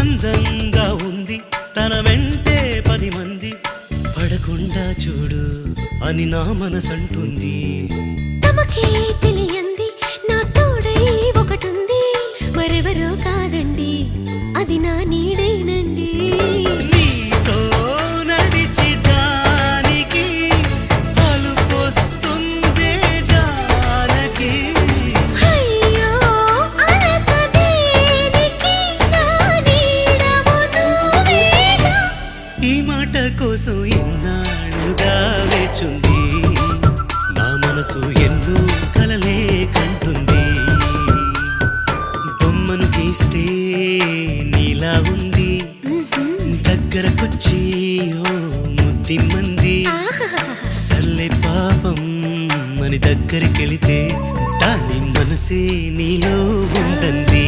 అందంగా ఉంది తన వెంటే 10 మంది పడకుండా చూడు అని నా మనసంటుంది. తమకే తెలియంది నా తోడై ఒకటుంది, మరెవరో కాదండి అది నా నీడేనండి. నీతో నడిచి దానికి అలుపొస్తుందే జానకి. అయ్యో అనక దేనికి నా నీడవు నువ్వేగా. ఈ మాట కోసం ఎన్నాళ్ళుగా వేచుంది నా మనసు ఎన్నో కలలే కంటుంది. బొమ్మను గీస్తే నీలా ఉంది దగ్గరకొచ్చి ఓ ముద్దిమ్మంది. సల్లే పాపం అని దగ్గరికెళితే దాని మనసే నీలో ఉందంది.